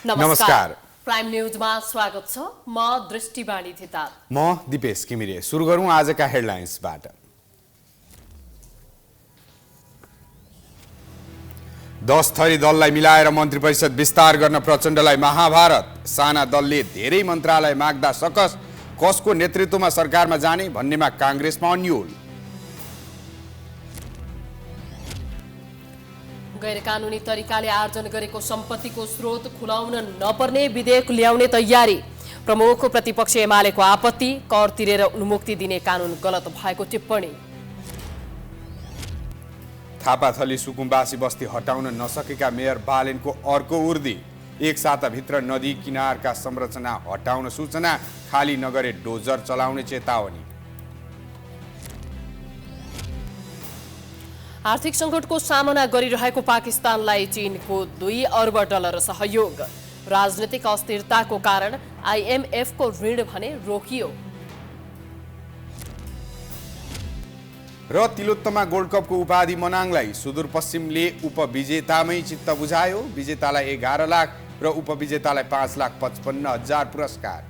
नमस्कार। प्राइम न्यूजमा स्वागत छ। म दृष्टिबाणी थिताल। म दिपेश किमिरे। सुरु गरौँ आजका हेडलाइन्सबाट। 10 थरी दललाई मिलाएर मन्त्री परिषद विस्तार गर्न प्रचण्डलाई महाभारत। साना दलले धेरै मन्त्रालय माग्दा सकस, कसको नेतृत्वमा सरकारमा जाने भन्नेमा काङ्ग्रेसमा अन्योल। गैरकानूनी तरिकाले आर्जन गरेको सम्पत्तिको स्रोत खुलाउन नपर्ने विधेयक ल्याउने तयारी। प्रमुख प्रतिपक्ष एमालेको आपत्ति। कर तिरेर उन्मुक्ति दिने कानून गलत भएको टिप्पणी। थापाथली सुकुम्बासी बस्ती हटाउन नसकेका मेयर बालेनको अर्को उर्दी। एक साताभित्र नदी किनारका संरचना हटाउन सूचना, खाली नगरे डोजर चलाउने चेतावनी। आर्थिक सङ्कटको सामना गरिरहेको पाकिस्तानलाई चीनको $2 अर्ब सहयोग। राजनीतिक अस्थिरताको कारण IMFको ऋण भने रोकियो। र तिलोत्तमा गोल्ड कपको उपाधि मनाङलाई। सुदूरपश्चिमले उपविजेतामै चित्त बुझायो। विजेतालाई 11 लाख र उपविजेतालाई 5,55,000 पुरस्कार।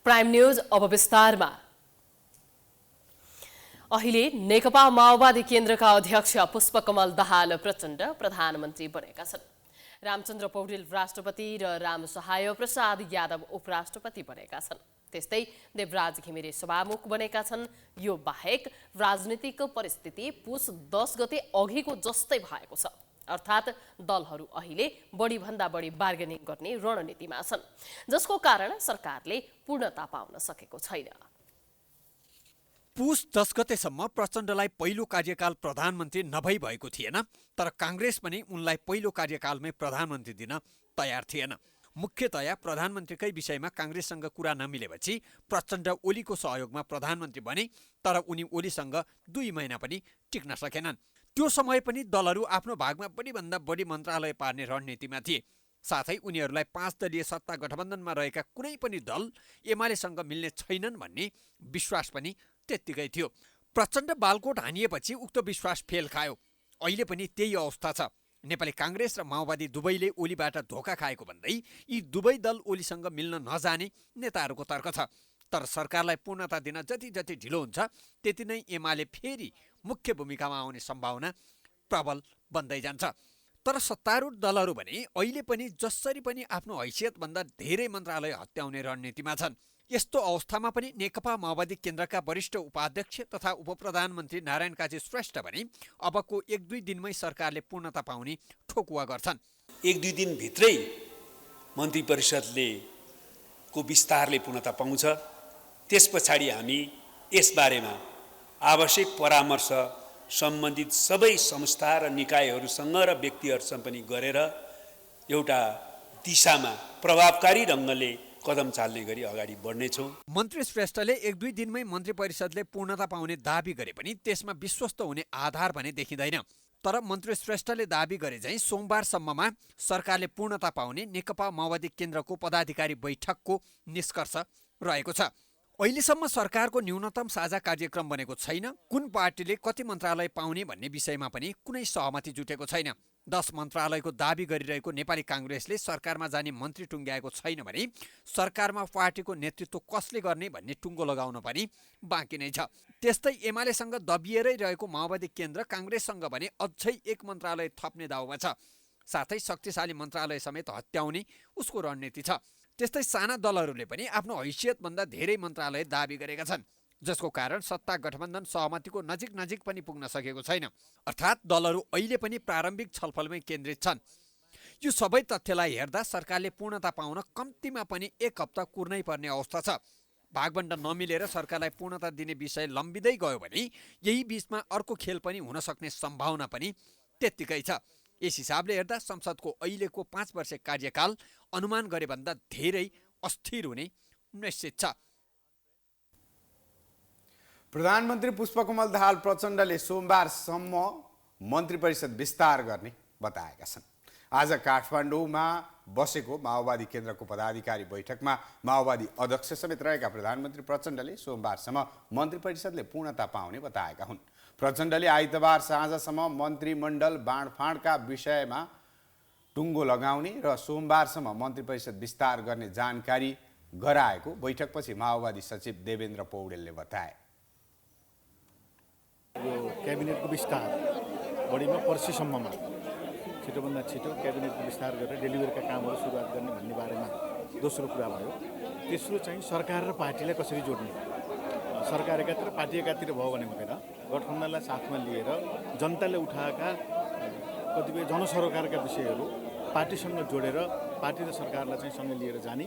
प्राइम न्यूज अब विस्तारमा। अहिले नेकपा माओवादी केन्द्रका अध्यक्ष पुष्पकमल दाहाल प्रचण्ड प्रधानमन्त्री बनेका छन्। रामचन्द्र पौडेल राष्ट्रपति र रामसहाय प्रसाद यादव उपराष्ट्रपति बनेका छन्। त्यस्तै देवराज घिमिरे सभामुख बनेका छन्। यो बाहेक राजनीतिक परिस्थिति पुस 10 गते अघिको जस्तै भएको छ, अर्थात् दलहरू अहिले बढीभन्दा बढी बार्गेनिङ गर्ने रणनीतिमा छन्, जसको कारण सरकारले पूर्णता पाउन सकेको छैन। पुस 10 गतेसम्म प्रचण्डलाई पहिलो कार्यकाल प्रधानमन्त्री नभई भएको थिएन, तर काङ्ग्रेस पनि उनलाई पहिलो कार्यकालमै प्रधानमन्त्री दिन तयार थिएन। मुख्यतया प्रधानमन्त्रीकै विषयमा काङ्ग्रेससँग कुरा नमिलेपछि प्रचण्ड ओलीको सहयोगमा प्रधानमन्त्री बने, तर उनी ओलीसँग 2 महिना पनि टिक्न सकेनन्। त्यो समय पनि दलहरू आफ्नो भागमा बढीभन्दा बढी मन्त्रालय पार्ने रणनीतिमा थिए। साथै उनीहरूलाई 5 दलीय सत्ता गठबन्धनमा रहेका कुनै पनि दल एमालेसँग मिल्ने छैनन् भन्ने विश्वास पनि त्यत्तिकै थियो। प्रचण्ड बालकोट हानिएपछि उक्त विश्वास फेल खायो। अहिले पनि त्यही अवस्था छ। नेपाली काङ्ग्रेस र माओवादी दुवैले ओलीबाट धोका खाएको भन्दै यी दुवै दल ओलीसँग मिल्न नजाने नेताहरूको तर्क छ। तर सरकारलाई पूर्णता दिन जति जति ढिलो हुन्छ त्यति नै एमाले फेरि मुख्य भूमिकामा आउने सम्भावना प्रबल बन्दै जान्छ। तर सत्तारूढ दलहरू भने अहिले पनि जसरी पनि आफ्नो हैसियतभन्दा धेरै मन्त्रालय हत्याउने रणनीतिमा छन्। यस्तो अवस्थामा पनि नेकपा माओवादी केन्द्रका वरिष्ठ उपाध्यक्ष तथा उपप्रधानमन्त्री नारायण काजी श्रेष्ठ भने अबको 1-2 दिनमै सरकारले पूर्णता पाउने ठोकुवा गर्छन्। 1-2 दिनभित्रै मन्त्री परिषदले को विस्तारले पूर्णता पाउँछ। त्यस पछाडि हामी यसबारेमा आवश्यक परामर्श सम्बन्धित सबै संस्था र निकायहरूसँग र व्यक्तिहरूसँग पनि गरेर एउटा दिशामा प्रभावकारी ढङ्गले कदम चाल्ने गरी अगाडि बढ्नेछौँ। मन्त्री श्रेष्ठले 1-2 दिनमै मन्त्री परिषदले पूर्णता पाउने दाबी गरे पनि त्यसमा विश्वस्त हुने आधार भने देखिँदैन। तर मन्त्री श्रेष्ठले दाबी गरे चाहिँ सोमबारसम्ममा सरकारले पूर्णता पाउने नेकपा माओवादी केन्द्रको पदाधिकारी बैठकको निष्कर्ष रहेको छ। अहिलेसम्म सरकारको न्यूनतम साझा कार्यक्रम बनेको छैन। कुन पार्टीले कति मन्त्रालय पाउने भन्ने विषयमा पनि कुनै सहमति जुटेको छैन। 10 मन्त्रालयको दाबी गरिरहेको नेपाली काङ्ग्रेसले सरकारमा जाने मन्त्री टुङ्ग्याएको छैन भने सरकारमा पार्टीको नेतृत्व कसले गर्ने भन्ने टुङ्गो लगाउन पनि बाँकी नै छ। त्यस्तै एमालेसँग दबिएरै रहेको माओवादी केन्द्र काङ्ग्रेससँग भने अझै 1 मन्त्रालय थप्ने दाउमा छ। साथै शक्तिशाली मन्त्रालय समेत हत्याउने उसको रणनीति छ। त्यस्तै साना दलहरूले पनि आफ्नो हैसियतभन्दा धेरै मन्त्रालय दाबी गरेका छन्, जसको कारण सत्ता गठबन्धन सहमतिको नजिक पनि पुग्न सकेको छैन। अर्थात् दलहरू अहिले पनि प्रारम्भिक छलफलमै केन्द्रित छन्। यो सबै तथ्यलाई हेर्दा सरकारले पूर्णता पाउन कम्तीमा पनि 1 हप्ता कुर्नै पर्ने अवस्था छ। भागबण्ड नमिलेर सरकारलाई पूर्णता दिने विषय लम्बिँदै गयो भने यही बीचमा अर्को खेल पनि हुन सक्ने सम्भावना पनि त्यत्तिकै छ। यस हिसाबले हेर्दा संसदको अहिलेको 5 वर्ष कार्यकाल अनुमान गरे भन्दा धेरै अस्थिर हुने निश्चित छ। प्रधानमन्त्री पुष्पकमल दाहाल प्रचण्डले सोमबारसम्म मन्त्री परिषद विस्तार गर्ने बताएका छन्। आज काठमाडौँमा बसेको माओवादी केन्द्रको पदाधिकारी बैठकमा माओवादी अध्यक्ष समेत रहेका प्रधानमन्त्री प्रचण्डले सोमबारसम्म मन्त्री परिषदले पूर्णता पाउने बताएका हुन्। प्रचण्डले आइतबार साँझसम्म मन्त्रीमण्डल बाँडफाँडका विषयमा टुङ्गो लगाउने र सोमबारसम्म मन्त्री परिषद विस्तार गर्ने जानकारी गराएको बैठकपछि माओवादी सचिव देवेन्द्र पौडेलले बताए। यो क्याबिनेटको विस्तार बढीमा पर्सिसम्ममा छिटोभन्दा छिटो क्याबिनेटको विस्तार गरेर डेलिभरीका कामहरू सुरुवात गर्ने भन्ने बारेमा दोस्रो कुरा भयो। तेस्रो चाहिँ सरकार र पार्टीलाई कसरी जोड्ने, सरकार एकातिर पार्टी एकातिर भयो भने हुँदैन। गठबन्धनलाई साथमा लिएर जनताले उठाएका कतिपय जनसरोकारका विषयहरू पार्टीसँग जोडेर पार्टी र सरकारलाई चाहिँ सँगै लिएर जाने।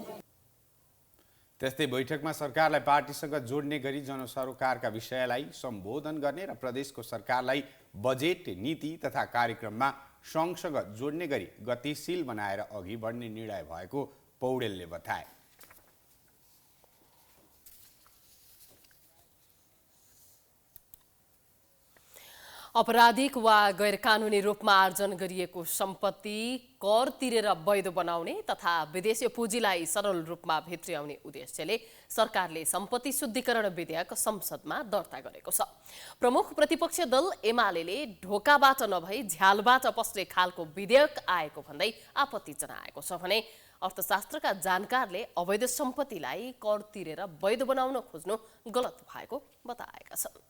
त्यस्तै बैठकमा सरकारलाई पार्टीसँग जोड्ने गरी जनसरोकारका विषयलाई सम्बोधन गर्ने र प्रदेशको सरकारलाई बजेट नीति तथा कार्यक्रममा सँगसँग जोड्ने गरी गतिशील बनाएर अघि बढ्ने निर्णय भएको पौडेलले बताए। अपराधिक वा गैर कानुनी रूपमा आर्जन गरिएको सम्पत्ति कर तिरेर वैध बनाउने तथा विदेशी पुँजीलाई सरल रूपमा भित्र्याउने उद्देश्यले सरकारले सम्पत्ति शुद्धिकरण विधेयक संसदमा दर्ता गरेको छ। प्रमुख प्रतिपक्षी दल एमाले ढोकाबाट नभई झ्यालबाट पस्ने खालको विधेयक आएको भन्दै आपत्ति जनाएको छ भने अर्थशास्त्रका जानकारले अवैध सम्पत्तिलाई कर तिरेर वैध बनाउन खोज्नु गलत भएको बताएका छन्।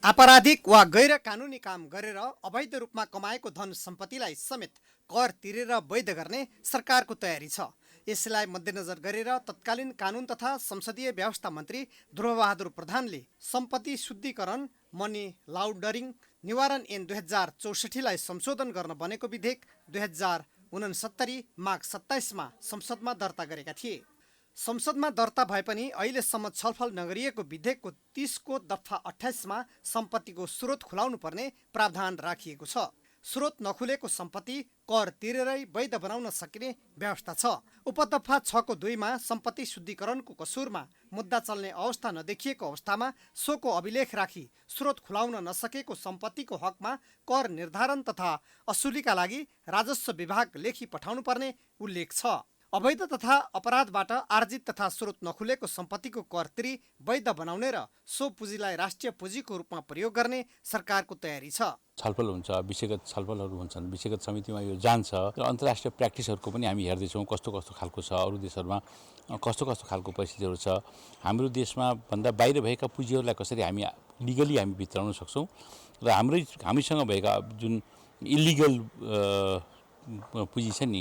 आपराधिक वा गैर कानुनी काम गरेर अवैध रूपमा कमाएको धन सम्पत्तिलाई समेत कर तिरेर वैध गर्ने सरकारको तयारी छ। यसलाई मध्यनजर गरेर तत्कालीन कानुन तथा संसदीय व्यवस्था मन्त्री ध्रुवबहादुर प्रधानले सम्पत्ति शुद्धिकरण मनी लाउन्डरिङ निवारण ऐन 2064लाई संशोधन गर्न बनेको विधेयक 2069 माघ 27मा संसदमा दर्ता गरेका थिए। संसदमा दर्ता भए पनि अहिलेसम्म छलफल नगरिएको विधेयकको 30को दफा 28मा सम्पत्तिको स्रोत खुलाउनु पर्ने प्रावधान राखिएको छ। स्रोत नखुलेको सम्पत्ति कर तिरेरै वैध बनाउन सकिने व्यवस्था छ। उपदफा 6को 2मा सम्पत्ति शुद्धिकरणको कसुरमा मुद्दा चल्ने अवस्था नदेखिएको अवस्थामा सोको अभिलेख राखी स्रोत खुलाउन नसकेको सम्पत्तिको हकमा कर निर्धारण तथा असुलीका लागि राजस्व विभाग लेखी पठाउनु पर्ने उल्लेख छ। अवैध तथा अपराधबाट आर्जित तथा स्रोत नखुलेको सम्पत्तिको कर तिरी वैध बनाउने र सो पुँजीलाई राष्ट्रिय पुँजीको रूपमा प्रयोग गर्ने सरकारको तयारी छ। छलफल हुन्छ, विषयगत छलफलहरू हुन्छन्, विषयगत समितिमा यो जान्छ र अन्तर्राष्ट्रिय प्र्याक्टिसहरूको पनि हामी हेर्दैछौँ कस्तो कस्तो खालको छ, अरू देशहरूमा कस्तो कस्तो खालको परिस्थितिहरू छ। हाम्रो देशमा भन्दा बाहिर भएका पुँजीहरूलाई कसरी हामी लिगली हामी भित्राउन सक्छौँ र हामीसँग भएका जुन इलिगल पुँजी छ नि,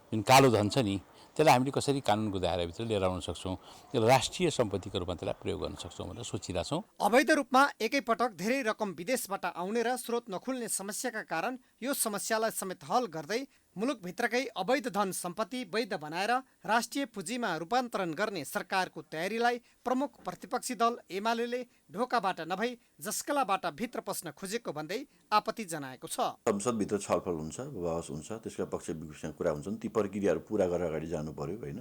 जुन कालो धन छ नि, त्यसलाई हामीले कसरी कानुनको दायराभित्र लिएर आउन सक्छौँ, राष्ट्रिय सम्पत्तिको रूपमा त्यसलाई प्रयोग गर्न सक्छौँ भनेर सोचिरहेका छौँ। अवैध रूपमा एकैपटक धेरै रकम विदेशबाट आउने र स्रोत नखुल्ने समस्याका कारण यो समस्यालाई समेत हल गर्दै मुलुकभित्रकै अवैध धन सम्पत्ति वैध बनाएर राष्ट्रिय पुँजीमा रूपान्तरण गर्ने सरकारको तयारीलाई प्रमुख प्रतिपक्षी दल एमाले ढोकाबाट नभई जस्कलाबाट भित्र पस्न खोजेको भन्दै आपत्ति जनाएको छ। संसदभित्र छलफल हुन्छ, बहस हुन्छ, त्यसका पक्ष विपक्षसँग कुरा हुन्छन्, ती प्रक्रियाहरू पुरा गरेर अगाडि जानु पर्यो होइन।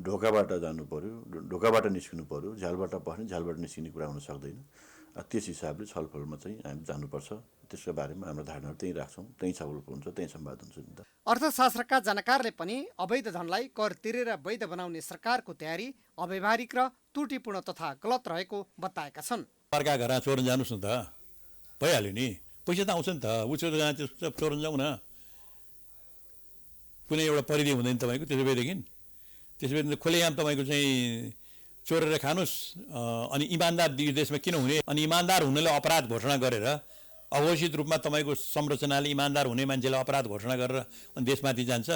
ढोकाबाट जानु पर्यो, ढोकाबाट निस्किनु पर्यो, झ्यालबाट पस्ने झ्यालबाट निस्किने कुरा हुन सक्दैन। त्यस हिसाबले छलफलमा चाहिँ हामी जानुपर्छ। त्यसको बारेमा हाम्रो धारणाहरू त्यहीँ राख्छौँ, त्यहीँ छलफल हुन्छ, त्यहीँ संवाद हुन्छ नि त। अर्थशास्त्रका जानकारले पनि अवैध धनलाई कर तिरेर वैध बनाउने सरकारको तयारी अव्यावहारिक र त्रुटिपूर्ण तथा गलत रहेको बताएका छन्। अर्का घरमा चोरन जानुहोस् न त, भइहाल्यो नि, पैसा त आउँछ नि त, उसको जहाँ चोरन जाउँ न, कुनै एउटा परिधि हुँदैन तपाईँको। त्यसो भएदेखि खुलेआम तपाईँको चाहिँ चोरेर खानुहोस्। अनि इमान्दार देशमा किन हुने, अनि इमान्दार हुनेलाई अपराध घोषणा गरेर अघोषित रूपमा तपाईँको संरचनाले इमान्दार हुने मान्छेलाई अपराध घोषणा गरेर अनि देशमाथि जान्छ,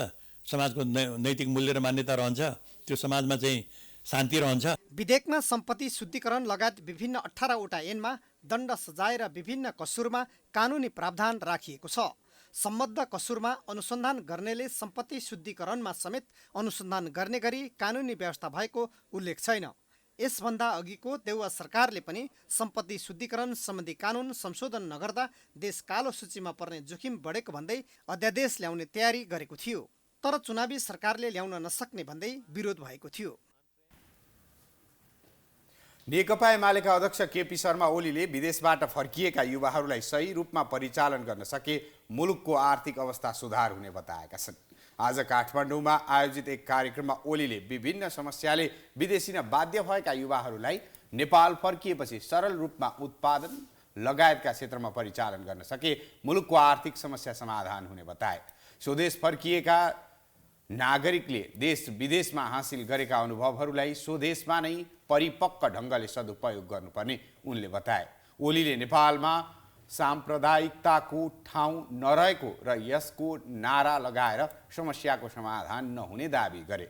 समाजको नैतिक मूल्य र मान्यता रहन्छ, त्यो समाजमा चाहिँ शान्ति रहन्छ। विधेयकमा सम्पत्ति शुद्धिकरण लगायत विभिन्न 18वटा ऐनमा दण्ड सजाय र विभिन्न कसुरमा कानुनी प्रावधान राखिएको छ। सम्बद्ध कसुरमा अनुसन्धान गर्नेले सम्पत्ति शुद्धिकरणमा समेत अनुसन्धान गर्ने गरी कानुनी व्यवस्था भएको उल्लेख छैन। यसभन्दा अघिको देउवा सरकारले पनि सम्पत्ति शुद्धिकरण सम्बन्धी कानुन संशोधन नगर्दा देश कालो सूचीमा पर्ने जोखिम बढेको भन्दै अध्यादेश ल्याउने तयारी गरेको थियो। तर चुनावी सरकारले ल्याउन नसक्ने भन्दै विरोध भएको थियो। नेकपा एमालेका अध्यक्ष केपी शर्मा ओलीले विदेशबाट फर्किएका युवाहरूलाई सही रूपमा परिचालन गर्न सके मुलुकको आर्थिक अवस्था सुधार हुने बताएका छन्। आज काठमाडौँमा आयोजित एक कार्यक्रममा ओलीले विभिन्न समस्याले विदेशिन बाध्य भएका युवाहरूलाई नेपाल फर्किएपछि सरल रूपमा उत्पादन लगायतका क्षेत्रमा परिचालन गर्न सके मुलुकको आर्थिक समस्या समाधान हुने बताए। स्वदेश फर्किएका नागरिकले देश विदेशमा हासिल गरेका अनुभवहरूलाई स्वदेशमा नै परिपक्व ढङ्गले सदुपयोग गर्नुपर्ने उनले बताए। ओलीले नेपालमा साम्प्रदायिकताको ठाउँ नरहेको र यसको नारा लगाएर समस्याको समाधान नहुने दाबी गरे।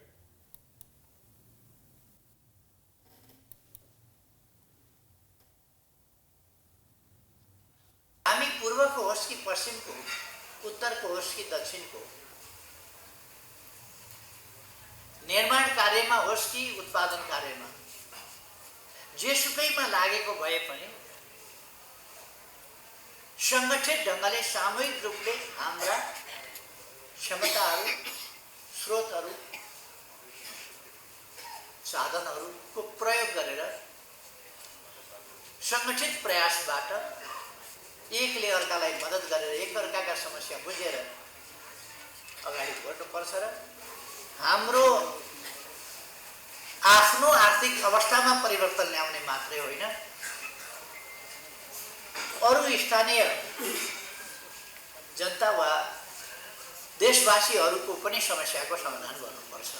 हामी पूर्वको होस् कि पश्चिमको, उत्तरको होस् कि दक्षिणको, निर्माण कार्यमा होस् कि उत्पादन कार्यमा, जेसुकैमा लागेको भए पनि सङ्गठित ढङ्गले सामूहिक रूपले हाम्रा क्षमताहरू, स्रोतहरू, साधनहरूको प्रयोग गरेर सङ्गठित प्रयासबाट एकले अर्कालाई मद्दत गरेर एकअर्काका समस्या बुझेर अगाडि बढ्नुपर्छ र हाम्रो आफ्नो आर्थिक अवस्थामा परिवर्तन ल्याउने मात्रै होइन, अरू स्थानीय जनता वा देशवासीहरूको पनि समस्याको समाधान गर्नुपर्छ।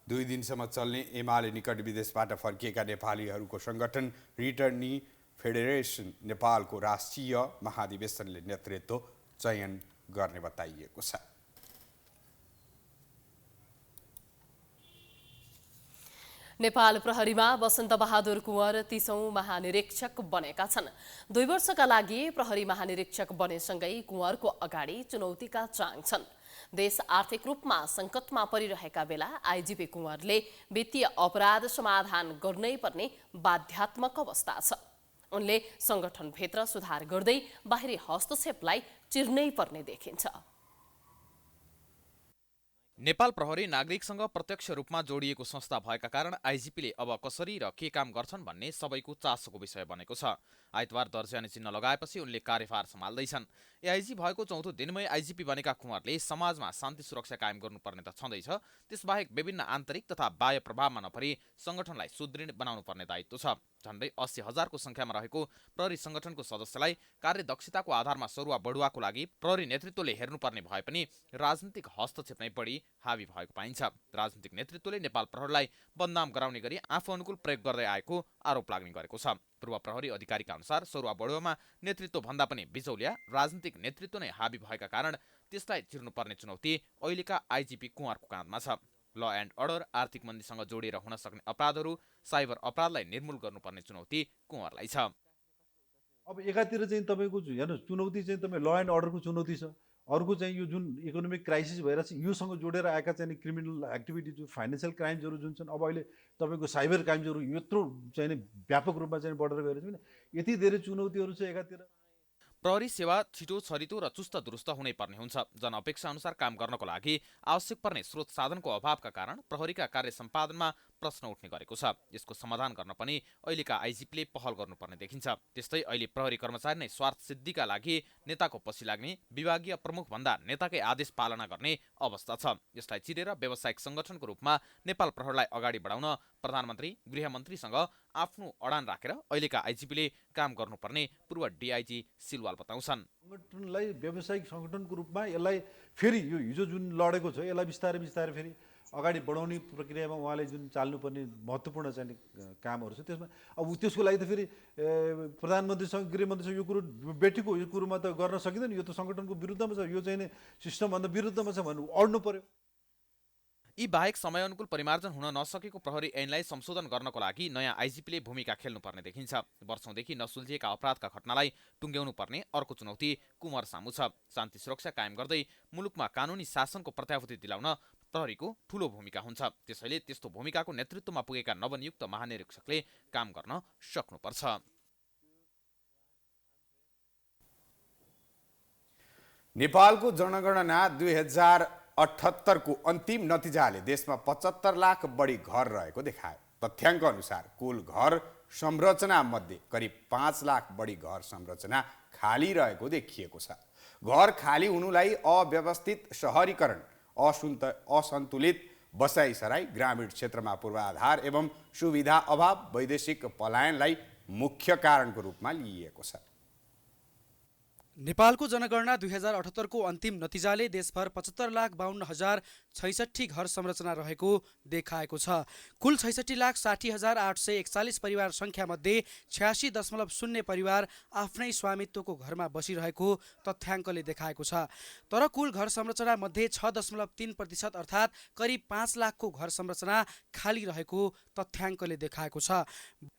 2 दिनसम्म चल्ने एमाले निकट विदेशबाट फर्किएका नेपालीहरूको सङ्गठन रिटर्नी फेडरेसन नेपालको राष्ट्रिय महाधिवेशनले नेतृत्व चयन गर्ने बताइएको छ। नेपाल प्रहरीमा वसन्त बहादुर कुँवर 30औं महानिरीक्षक बनेका छन्। 2 वर्षका लागि प्रहरी महानिरीक्षक बनेसँगै कुँवरको अगाडि चुनौतीका चाङ छन्। देश आर्थिक रूपमा सङ्कटमा परिरहेका बेला आइजिपी कुँवरले वित्तीय अपराध समाधान गर्नै पर्ने बाध्यात्मक अवस्था छ। उनले सङ्गठनभित्र सुधार गर्दै बाहिरी हस्तक्षेपलाई चिर्नै पर्ने देखिन्छ। नेपाल प्रहरी नागरिकसँग प्रत्यक्ष रूपमा जोडिएको संस्था भएका कारण आइजिपीले अब कसरी र के काम गर्छन् भन्ने सबैको चासोको विषय बनेको छ। आइतबार दर्जानी चिन्ह लगाएपछि उनले कार्यभार सम्हाल्दैछन्। एआइजी भएको 4औं दिनमै आइजिपी बनेका कुँवरले समाजमा शान्ति सुरक्षा कायम गर्नुपर्ने त छँदैछ, त्यसबाहेक विभिन्न आन्तरिक तथा बाह्य प्रभावमा नपरी सङ्गठनलाई सुदृढ बनाउनु पर्ने दायित्व छ। झन्डै 80,000 को संख्यामा रहेको प्रहरी सङ्गठनको सदस्यलाई कार्यदक्षताको आधारमा सरुवा बढुवाको लागि प्रहरी नेतृत्वले हेर्नुपर्ने भए पनि राजनीतिक हस्तक्षेप नै बढी हावी भएको पाइन्छ। राजनीतिक नेतृत्वले नेपाल प्रहरीलाई बदनाम गराउने गरी आफू अनुकूल प्रयोग गर्दै आएको आरोप लाग्ने गरेको छ। पूर्व प्रहरी अधिकारीका अनुसार सरुवा बढुवामा नेतृत्व भन्दा पनि बिचौलिया राजनीतिक नेतृत्व नै हावी भएका कारण त्यसलाई चिर्नुपर्ने चुनौती अहिलेका आइजिपी कुँवरको काँधमा छ। ल एन्ड अर्डर, आर्थिक मन्दीसँग जोडिएर हुन सक्ने अपराधहरू, साइबर अपराधलाई निर्मूल गर्नुपर्ने चुनौती कुँवरलाई छ। अब एकातिर चाहिँ तपाईँको हेर्नुहोस् चुनौती चाहिँ तपाईँ ल एन्ड अर्डरको चुनौती छ, अर्को चाहिँ यो जुन इकोनोमिक क्राइसिस भइरहेको छ योसँग जोडेर आएका चाहिँ क्रिमिनल एक्टिभिटी जो फाइनेन्सियल क्राइम्सहरू जुन छन्, अब अहिले तपाईँको साइबर क्राइम्सहरू यत्रो चाहिँ व्यापक रूपमा चाहिँ बढेर गएर छ, यति धेरै चुनौतीहरू छ एकातिर। प्रहरी सेवा छिटो, छरितो र चुस्त दुरुस्त हुनै पर्ने हुन्छ। जनअपेक्षा अनुसार काम गर्नको लागि आवश्यक पर्ने स्रोत साधनको अभावका कारण प्रहरीका कार्य सम्पादनमा प्रश्न उठ्ने गरेको छ। यसको समाधान गर्न पनि अहिलेका आइजिपीले पहल गर्नुपर्ने देखिन्छ। त्यस्तै अहिले प्रहरी कर्मचारी नै स्वार्थ सिद्धिका लागि नेताको पछि लाग्ने, विभागीय प्रमुख भन्दा नेताकै आदेश पालना गर्ने अवस्था छ। यसलाई चिरेर व्यावसायिक सङ्गठनको रूपमा नेपाल प्रहरीलाई अगाडि बढाउन प्रधानमन्त्री, गृहमन्त्रीसँग आफ्नो अडान राखेर अहिलेका आइजिपीले काम गर्नुपर्ने पूर्व डिआइजी सिलवाल बताउँछन्। सङ्गठनलाई व्यावसायिक सङ्गठनको रूपमा यसलाई फेरि यो हिजो जुन लडेको छ यसलाई बिस्तारै बिस्तारै फेरि अगाडि बढाउने प्रक्रियामा उहाँले जुन चाल्नुपर्ने महत्त्वपूर्ण चाहिँ कामहरू छ त्यसमा अब त्यसको लागि त फेरि प्रधानमन्त्रीसँग, गृहमन्त्रीसँग यो कुरो बेठीको यो कुरोमा त गर्न सकिँदैन। यो त सङ्गठनको विरुद्धमा छ, यो चाहिँ सिस्टमभन्दा विरुद्धमा छ भन्नु अड्नु पर्यो। यी बाहेक समयानुकूल परिमार्जन हुन नसकेको प्रहरी ऐनलाई संशोधन गर्नको लागि नयाँ आइजिपीले भूमिका खेल्नुपर्ने देखिन्छ। वर्षौंदेखि नसुल्झिएका अपराधका घटनालाई टुङ्ग्याउनु पर्ने अर्को चुनौती कुँवर सामु छ। शान्ति सुरक्षा कायम गर्दै मुलुकमा कानुनी शासनको प्रत्याभूति दिलाउन प्रहरीको ठूलो भूमिका हुन्छ। त्यसैले त्यस्तो भूमिकाको नेतृत्वमा पुगेका नवनियुक्त महानिरीक्षकले काम गर्न सक्नुपर्छ। नेपालको जनगणना 2078 को अन्तिम नतिजाले देशमा 75 लाख बढी घर रहेको देखायो। तथ्याङ्क अनुसार कुल घर संरचना मध्ये करिब 5 लाख बढी घर संरचना खाली रहेको देखिएको छ। घर खाली हुनुलाई अव्यवस्थित सहरीकरण, असन्तुलित बसाइसराई, ग्रामीण क्षेत्रमा पूर्वाधार एवं सुविधा अभाव, वैदेशिक पलायनलाई मुख्य कारणको रूपमा लिइएको छ। नेपालको जनगणना 2078 को अन्तिम नतिजाले देशभर 75,52,066 घर संरचना रहेको देखाएको छ। कुल 66,60,841 परिवार संख्या मध्ये 86.0 परिवार आफ्नै स्वामित्वको घरमा बसिरहेको तथ्याङ्कले देखाएको छ। तर कुल घर संरचना मध्ये 6.3% अर्थात् करिब 5 लाखको घर संरचना खाली रहेको तथ्याङ्कले देखाएको छ।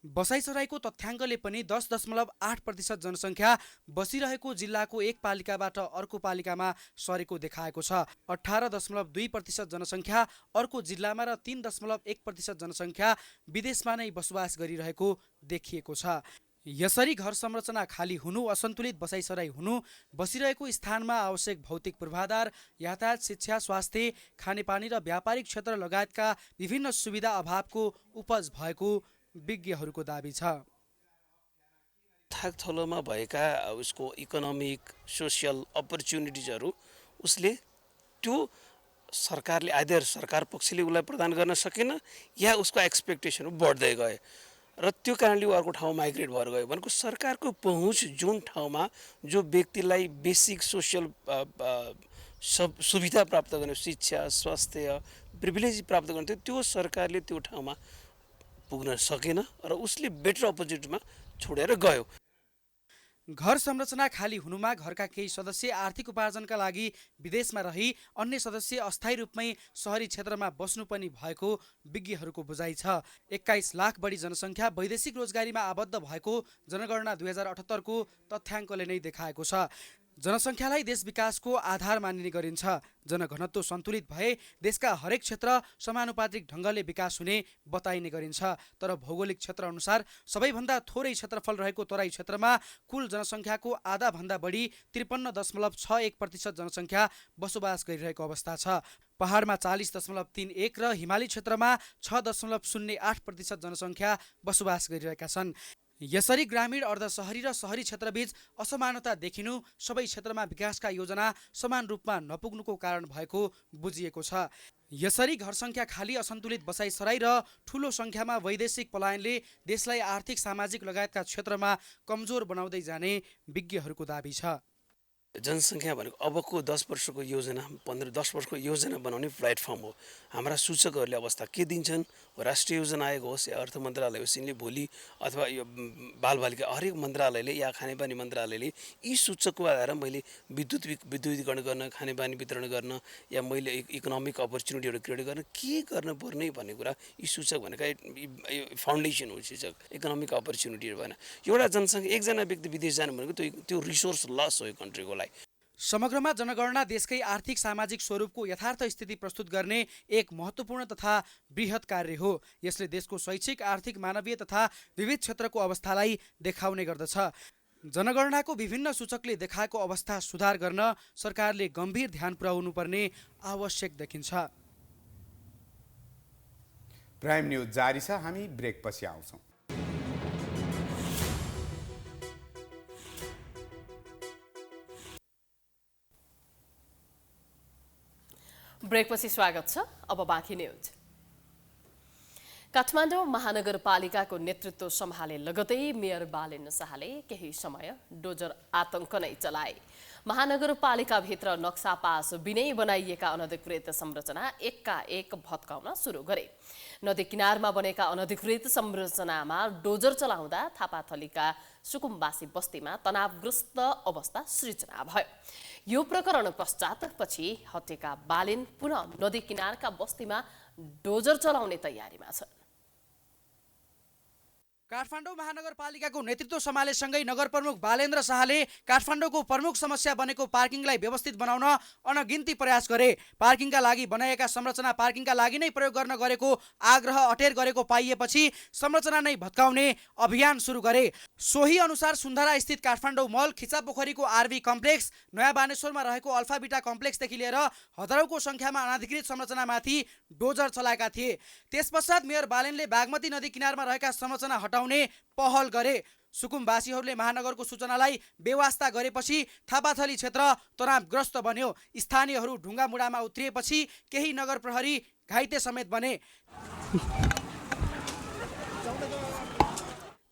बसाइसराईको तथ्याङ्कले पनि 10.8% जनसङ्ख्या बसिरहेको जिल्लाको एक पालिकाबाट अर्को पालिकामा सरेको देखाएको छ। 18.2% जनसङ्ख्या अर्को जिल्लामा र 3.1% जनसङ्ख्या विदेशमा नै बसोबास गरिरहेको देखिएको छ। यसरी घर संरचना खाली हुनु, असन्तुलित बसाइसराई हुनु, बसिरहेको स्थानमा आवश्यक भौतिक पूर्वाधार, यातायात, शिक्षा, स्वास्थ्य, खानेपानी र व्यापारिक क्षेत्र लगायतका विभिन्न सुविधा अभावको उपज भएको विज्ञहरूको दाबी छ। थाकथलोमा भएका उसको इकोनोमिक सोसियल अपर्च्युनिटिजहरू उसले त्यो सरकारले आइदर सरकार पक्षले उसलाई प्रदान गर्न सकेन या उसको एक्सपेक्टेसन बढ्दै गए र त्यो कारणले ऊ अर्को ठाउँमा माइग्रेट भएर गयो भनेको सरकारको पहुँच जुन ठाउँमा जो व्यक्तिलाई बेसिक सोसियल सुविधा प्राप्त गर्ने, शिक्षा, स्वास्थ्य, प्रिभिलेज प्राप्त गर्ने थियो, त्यो सरकारले त्यो ठाउँमा पुग्न सकेन र उसले बेटर अपर्च्युनिटीमा छोडेर गयो। घर संरचना खाली हुनुमा घरका केही सदस्य आर्थिक उपार्जनका लागि विदेशमा रही अन्य सदस्य अस्थायी रूपमै सहरी क्षेत्रमा बस्नु पनि भएको विज्ञहरूको बुझाइ छ। 21 लाख बढी जनसङ्ख्या वैदेशिक रोजगारीमा आबद्ध भएको जनगणना 2078 को तथ्याङ्कले नै देखाएको छ। जनसङ्ख्यालाई देश विकासको आधार मानिने गरिन्छ। जनघनत्व सन्तुलित भए देशका हरेक क्षेत्र समानुपातिक ढङ्गले विकास हुने बताइने गरिन्छ। तर भौगोलिक क्षेत्र अनुसार सबैभन्दा थोरै क्षेत्रफल रहेको तराई क्षेत्रमा कुल जनसङ्ख्याको आधाभन्दा बढी 53.61% जनसङ्ख्या बसोबास गरिरहेको अवस्था छ। पहाडमा 40.31 र हिमाली क्षेत्रमा 6.08% जनसङ्ख्या बसोबास गरिरहेका छन्। यसरी ग्रामीण, अर्धशहरी र शहरी क्षेत्रबीच असमानता देखिनु सबै क्षेत्रमा विकासका योजना समान रूपमा नपुग्नुको कारण भएको बुझिएको छ। यसरी घर सङ्ख्या खाली, असन्तुलित बसाइसराई र ठूलो सङ्ख्यामा वैदेशिक पलायनले देशलाई आर्थिक, सामाजिक लगायतका क्षेत्रमा कमजोर बनाउँदै जाने विज्ञहरूको दाबी छ। जनसङ्ख्या भनेको अबको 10 वर्षको योजना, 10 वर्षको योजना बनाउने प्लेटफर्म हो। हाम्रा सूचकहरूले अवस्था के दिन्छन्, राष्ट्रिय योजना आयोग होस् या अर्थ मन्त्रालय होस्, यिनले भोलि अथवा यो बालबालिका हरेक मन्त्रालयले या खानेपानी मन्त्रालयले यी सूचकको आधारमा मैले विद्युतीकरण गर्न, खानेपानी वितरण गर्न या मैले इकोनोमिक अपर्च्युनिटीहरू क्रिएट गर्न के गर्नुपर्ने भन्ने कुरा यी सूचक भनेका फाउन्डेसन हो। सूचक इकोनोमिक अपर्च्युनिटीहरू भएन। एउटा जनसङ्ख्या, एकजना व्यक्ति विदेश जानु भनेको त्यो रिसोर्स लस हो यो कन्ट्रीको लागि। समग्रमा जनगणना देशकै आर्थिक, सामाजिक स्वरूपको यथार्थ स्थिति प्रस्तुत गर्ने एक महत्त्वपूर्ण तथा बृहत कार्य हो। यसले देशको शैक्षिक, आर्थिक, मानवीय तथा विविध क्षेत्रको अवस्थालाई देखाउने गर्दछ। जनगणनाको विभिन्न सूचकले देखाएको अवस्था सुधार गर्न सरकारले गम्भीर ध्यान पुर्याउनु पर्ने आवश्यक देखिन्छ। प्राइम न्युज जारी छ, हामी ब्रेकपछि आउँछौँ। ब्रेकपछि स्वागत छ। अब बाँकी न्युज। काठमाडौँ महानगरपालिकाको नेतृत्व सम्हाले लगतै मेयर बालेन शाहले केही समय डोजर आतंक नै चलाए। महानगरपालिकाभित्र नक्सा पास बिनै बनाइएका अनधिकृत संरचना एकाएक भत्काउन सुरु गरे। नदी किनारमा बनेका अनधिकृत संरचनामा डोजर चलाउँदा थापाथलीका सुकुम्बासी बस्तीमा तनावग्रस्त अवस्था सृजना भयो। यो प्रकरण पश्चात पछि हटेका बालेन पुनः नदी किनारका बस्तीमा डोजर चलाउने तयारीमा छन्। काठमाडौँ महानगरपालिकाको नेतृत्व सम्हालेसँगै नगर प्रमुख बालेन्द्र शाहले काठमाडौँको प्रमुख समस्या बनेको पार्किङलाई व्यवस्थित बनाउन अनगिन्ती प्रयास गरे। पार्किङका लागि बनाएका संरचना पार्किङका लागि नै प्रयोग गर्न गरेको आग्रह अटेर गरेको पाइएपछि संरचना नै भत्काउने अभियान सुरु गरे। सोही अनुसार सुन्धारा स्थित काठमाडौँ मल, खिचापोखरीको आरबी कम्प्लेक्स, नयाँ बानेश्वरमा रहेको अल्फा बिटा कम्प्लेक्सदेखि लिएर हजारौंको संख्यामा अनाधिकृत संरचनामाथि डोजर चलाएका थिए। त्यसपश्चात मेयर बालेनले बागमती नदी किनारमा रहेका संरचना हटाउने पहल गरे। सुकुम्बासीहरूले महानगरको सूचनालाई बेवास्ता गरेपछि थापाथली क्षेत्र तनावग्रस्त बन्यो। स्थानीयहरू ढुङ्गा मुढामा उत्रिएपछि केही नगर प्रहरी घाइते समेत बने।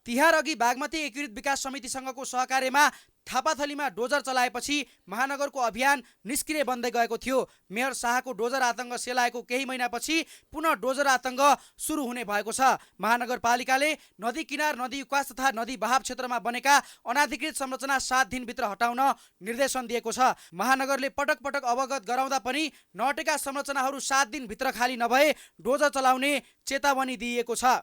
तिहार अघि बागमती एकीकृत विकास समितिसँगको सहकार्यमा थापाथलीमा डोजर चलाएपछि महानगरको अभियान निष्क्रिय बन्दै गएको थियो। मेयर शाहको डोजर आतंक सेलाएको केही महिनापछि पुनः डोजर आतंक सुरु हुने भएको छ। महानगरपालिकाले नदी किनार, नदी उकास तथा नदी बहाव क्षेत्रमा बनेका अनाधिकृत संरचना 7 दिनभित्र हटाउन निर्देशन दिएको छ। महानगरले पटक पटक अवगत गराउँदा पनि नहटेका संरचनाहरू 7 दिनभित्र खाली नभए डोजर चलाउने चेतावनी दिइएको छ।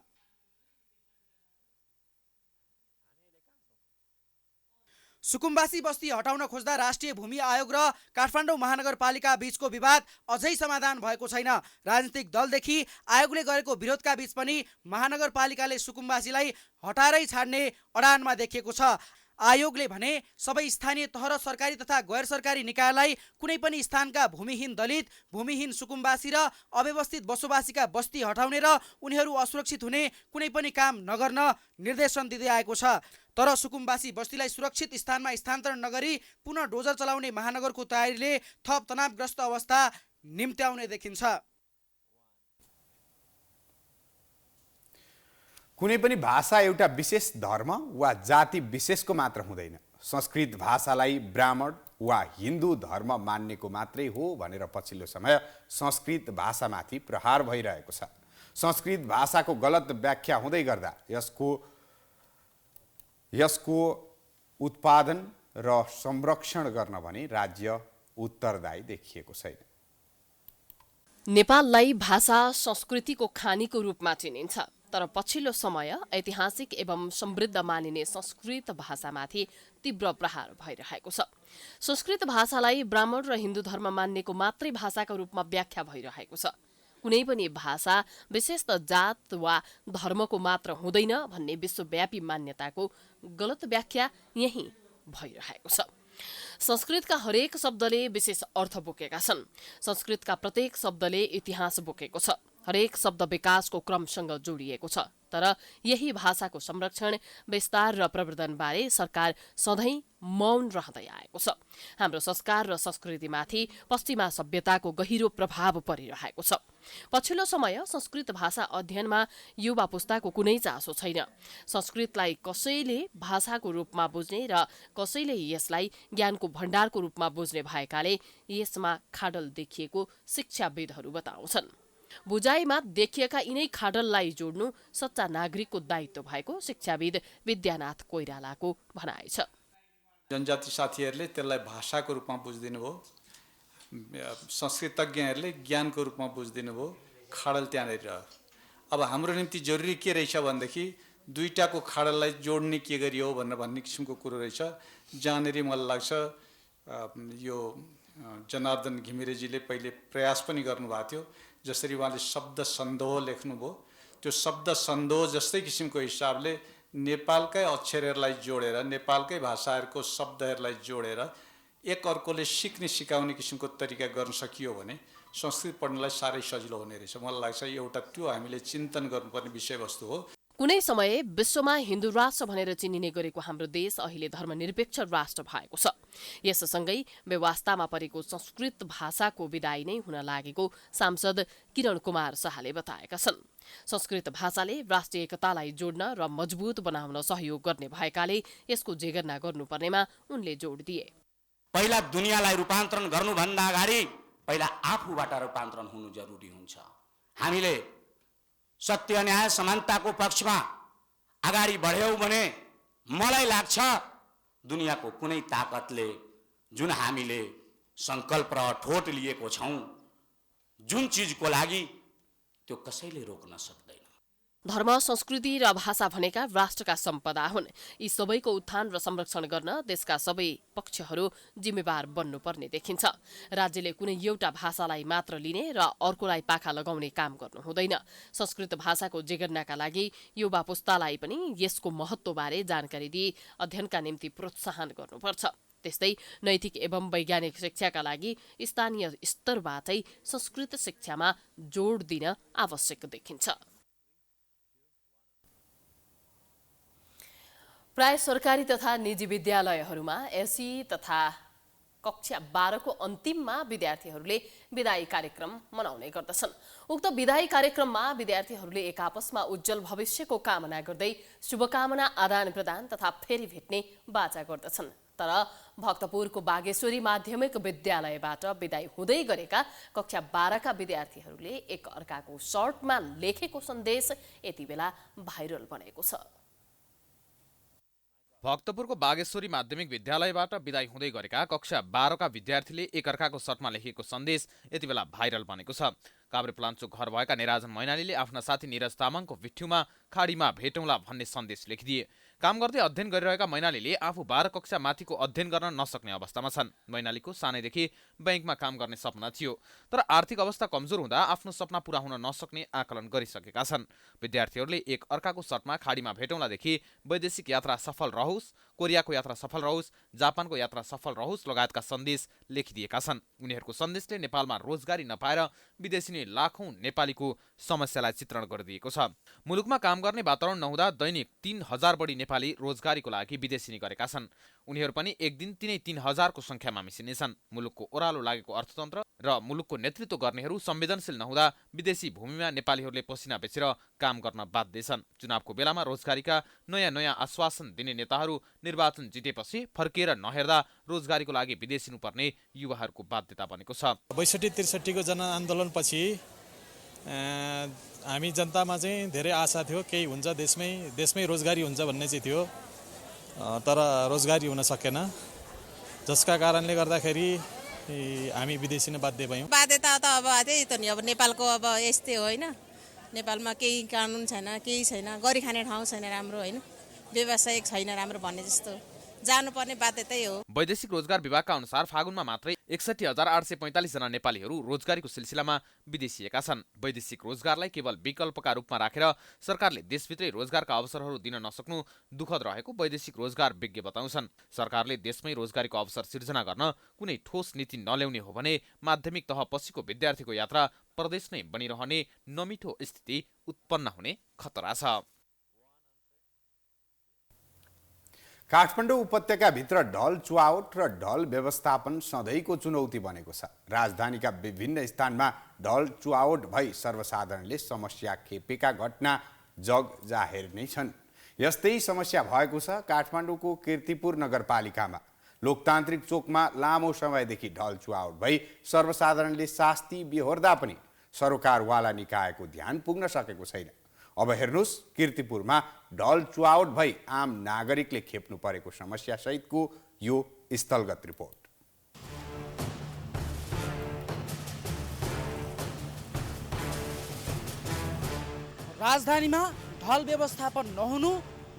सुकुम्बासी बस्ती हटाउन खोज्दा राष्ट्रिय भूमि आयोग र काठमाडौँ महानगरपालिका बीचको विवाद अझै समाधान भएको छैन। राजनीतिक दलदेखि आयोगले गरेको विरोधका बीच पनि महानगरपालिकाले सुकुम्बासीलाई हटाएरै छाड्ने अडानमा देखिएको छ। आयोगले भने सबै स्थानीय तह र सरकारी तथा गैर सरकारी निकायलाई कुनै पनि स्थानका भूमिहीन दलित, भूमिहीन सुकुम्बासी र अव्यवस्थित बसोबासीका बस्ती हटाउने र उनीहरू असुरक्षित हुने कुनै पनि काम नगर्न निर्देशन दिँदै आएको छ। तर सुकुम्बासी बस्तीलाई सुरक्षित स्थानमा स्थानान्तरण नगरी पुनः डोजर चलाउने महानगरको तयारीले थप तनावग्रस्त अवस्था निम्त्याउने देखिन्छ। कुनै पनि भाषा एउटा विशेष धर्म वा जाति विशेषको मात्र हुँदैन। संस्कृत भाषालाई ब्राह्मण वा हिन्दू धर्म मान्नेको मात्रै हो भनेर पछिल्लो समय संस्कृत भाषामाथि प्रहार भइरहेको छ। संस्कृत भाषाको गलत व्याख्या हुँदै गर्दा यसको उत्पादन र संरक्षण गर्न भने राज्य उत्तरदायी देखिएको छैन। नेपाललाई भाषा संस्कृतिको खानीको रूपमा चिनिन्छ, तर पछिल्लो समय ऐतिहासिक एवं समृद्ध मानिने संस्कृत भाषामाथि तीव्र प्रहार भइरहेको छ। संस्कृत भाषालाई ब्राह्मण र हिन्दू धर्म मान्नेको मात्रै भाषाका रूपमा व्याख्या भइरहेको छ। कुनै पनि भाषा विशेषतः जात वा धर्मको मात्र हुँदैन भन्ने विश्वव्यापी मान्यताको गलत व्याख्या यही भइरहेको छ। संस्कृतका हरेक शब्दले विशेष अर्थ बोकेका छन्। संस्कृतका प्रत्येक शब्दले इतिहास बोकेको छ। हरेक शब्द विकासको क्रमसँग जोडिएको छ। तर यही भाषाको संरक्षण, विस्तार र प्रवर्धनबारे सरकार सधैँ मौन रहँदै आएको छ। हाम्रो संस्कार र संस्कृतिमाथि पश्चिमा सभ्यताको गहिरो प्रभाव परिरहेको छ। पछिल्लो समय संस्कृत भाषा अध्ययनमा युवा पुस्ताको कुनै चासो छैन। संस्कृतलाई कसैले भाषाको रूपमा बुझ्ने र कसैले यसलाई ज्ञानको भण्डारको रूपमा बुझ्ने भएकाले यसमा खाडल देखिएको शिक्षाविदहरू बताउँछन्। बुझाइमा देखिएका यिनै खाडललाई जोड्नु सच्चा नागरिकको दायित्व भएको शिक्षाविद विद्यानाथ कोइरालाको भनाइ छ। जनजाति साथीहरूले त्यसलाई भाषाको रूपमा बुझिदिनु भयो, संस्कृतज्ञहरूले ज्ञानको रूपमा बुझिदिनु भयो, खाडल त्यहाँनिर रह्यो। अब हाम्रो निम्ति जरुरी के रहेछ भनेदेखि दुईटाको खाडललाई जोड्ने के गरियो भन्ने किसिमको कुरो रहेछ। जहाँनिर मलाई लाग्छ यो जनार्दन घिमिरेजीले पहिले प्रयास पनि गर्नुभएको थियो। जसरी उहाँले शब्द सन्दोह लेख्नुभयो, त्यो शब्द सन्दोह जस्तै किसिमको हिसाबले नेपालकै अक्षरहरूलाई जोडेर, नेपालकै भाषाहरूको शब्दहरूलाई जोडेर एक अर्कोले सिक्ने सिकाउने किसिमको तरिका गर्न सकियो भने संस्कृत पढ्नलाई साह्रै सजिलो हुने रहेछ। मलाई लाग्छ एउटा त्यो हामीले चिन्तन गर्नुपर्ने विषयवस्तु हो। कुनै समय विश्वमा हिन्दू राष्ट्र भनेर चिनिने गरेको हाम्रो देश अहिले धर्मनिरपेक्ष राष्ट्र भएको छ। यससँगै व्यवस्थामा परेको संस्कृत भाषाको विदाई नै हुन लागेको सांसद किरण कुमार शाहले बताएका छन्। संस्कृत भाषाले राष्ट्रिय एकतालाई जोड्न र मजबुत बनाउन सहयोग गर्ने भएकाले यसको जेगर्ना गर्नुपर्नेमा उनले जोड दिए। पहिला दुनियाँलाई रूपान्तरण गर्नुभन्दा अगाडि पहिला आफूबाट रूपान्तरण हुनु जरुरी हुन्छ। हामीले सत्य, न्याय, समानताको पक्षमा अगाडि बढ्यौँ भने मलाई लाग्छ दुनियाँको कुनै ताकतले जुन हामीले संकल्प र ठोट लिएको छौँ, जुन चिजको लागि त्यो कसैले रोक्न सक्दैन। धर्म, संस्कृति र भाषा भनेका राष्ट्रका सम्पदा हुन्। यी सबैको उत्थान र संरक्षण गर्न देशका सबै पक्षहरू जिम्मेवार बन्नुपर्ने देखिन्छ। राज्यले कुनै एउटा भाषालाई मात्र लिने र अर्कोलाई पाखा लगाउने काम गर्नु हुँदैन। संस्कृत भाषाको जेगर्नाका लागि युवा पुस्तालाई पनि यसको महत्त्वबारे जानकारी दिई अध्ययनका निम्ति प्रोत्साहन गर्नुपर्छ। त्यस्तै नैतिक एवं वैज्ञानिक शिक्षाका लागि स्थानीय स्तरबाटै संस्कृत शिक्षामा जोड दिन आवश्यक देखिन्छ। प्राय सरकारी तथा निजी विद्यालयहरूमा एसी तथा कक्षा 12 को अन्तिममा विद्यार्थीहरूले विदाई कार्यक्रम मनाउने गर्दछन्। उक्त विदाई कार्यक्रममा विद्यार्थीहरूले एक आपसमा उज्जवल भविष्यको कामना गर्दै शुभकामना आदान प्रदान तथा फेरि भेट्ने बाचा गर्दछन्। तर भक्तपुरको बागेश्वरी माध्यमिक विद्यालयबाट विदाई हुँदै गरेका कक्षा 12 का विद्यार्थीहरूले एक अर्काको सर्टमा लेखेको सन्देश यति बेला भाइरल बनेको छ। भक्तपुरको बागेश्वरी माध्यमिक विद्यालयबाट विदाई हुँदै गरेका कक्षा 12 का विद्यार्थीले एकअर्काको सर्टमा लेखेको सन्देश यति बेला भाइरल बनेको छ। काभ्रेपलाञ्चोक घर भएका निराजन मैनालीले आफ्ना साथी निरज तामाङको भिट्ठुमा खाडीमा भेटौँला भन्ने सन्देश लेखिदिए। काम गर्दै अध्ययन गरिरहेका मैनालीले आफू 12 कक्षा माथिको अध्ययन गर्न नसक्ने अवस्थामा छन्। मैनालीको सानैदेखि बैंकमा काम गर्ने सपना थियो, तर आर्थिक अवस्था कमजोर हुँदा आफ्नो सपना पूरा हुन नसक्ने आकलन गरिसकेका छन्। विद्यार्थीहरूले एक अर्काको सर्टमा खाडीमा भेटौँलादेखि वैदेशिक यात्रा सफल रहोस्, कोरियाको यात्रा सफल रहोस्, जापानको यात्रा सफल रहोस् लगायतका सन्देश लेखिदिएका छन्। उनीहरूको सन्देशले नेपालमा रोजगारी नपाएर विदेशी लाखौं नेपालीको समस्यालाई चित्रण गरिदिएको छ। मुलुकमा काम गर्ने वातावरण नहुँदा दैनिक 3000 बढी नेपाली रोजगारीको लागि विदेशी गरेका छन्। उनीहरू पनि एक दिन तिनै 3000 को संख्यामा मिसिनेछन्। मुलुकको ओह्रालो लागेको अर्थतन्त्र र मुलुकको नेतृत्व गर्नेहरू संवेदनशील नहुँदा विदेशी भूमिमा नेपालीहरूले पसिना बेचेर काम गर्न बाध्य छन्। चुनावको बेलामा रोजगारीका नयाँ आश्वासन दिने नेताहरू निर्वाचन जितेपछि फर्किएर नहेर्दा रोजगारीको लागि विदेशिनुपर्ने युवाहरूको बाध्यता बनेको छ। 62-63 को जनआन्दोलनपछि हामी जनतामा चाहिँ धेरै आशा थियो, केही हुन्छ देशमै रोजगारी हुन्छ भन्ने चाहिँ थियो, तर रोजगारी हुन सकेन, जसका कारणले गर्दाखेरि हामी विदेशी बाध्य भयौँ। बाध्यता त अब त्यही त नि, अब नेपालको अब यस्तै हो होइन। नेपालमा केही कानुन छैन, केही छैन, गरी खाने ठाउँ छैन राम्रो होइन, व्यावसायिक छैन राम्रो भन्ने जस्तो, जानुपर्ने बाध्यतै हो। वैदेशिक रोजगार विभागका अनुसार फागुनमा मात्रै 61,845 जना नेपालीहरू रोजगारीको सिलसिलामा विदेशिएका छन्। वैदेशिक रोजगारलाई केवल विकल्पका रूपमा राखेर सरकारले देशभित्रै रोजगारका अवसरहरू दिन नसक्नु दुःखद रहेको वैदेशिक रोजगार विज्ञ बताउँछन्। सरकारले देशमै रोजगारीको अवसर सिर्जना गर्न कुनै ठोस नीति नल्याउने हो भने माध्यमिक तह पछिको विद्यार्थीको यात्रा प्रदेश नै बनिरहने नमिठो स्थिति उत्पन्न हुने खतरा छ। काठमाडौँ उपत्यकाभित्र ढल चुहावट र ढल व्यवस्थापन सधैँको चुनौती बनेको छ। राजधानीका विभिन्न स्थानमा ढल चुहावट भई सर्वसाधारणले समस्या खेपेका घटना जग जाहेर नै छन्। यस्तै समस्या भएको छ काठमाडौँको कीर्तिपुर नगरपालिकामा। लोकतान्त्रिक चोकमा लामो समयदेखि ढल चुहावट भई सर्वसाधारणले शास्ति बिहोर्दा पनि सरोकारवाला निकायको ध्यान पुग्न सकेको छैन। अब हेर्नुहोस् कीर्तिपुरमा ढल चुहावट भई आम नागरिकले खेप्नु परेको समस्या सहितको यो स्थलगत रिपोर्ट। राजधानीमा ढल व्यवस्थापन नहुनु,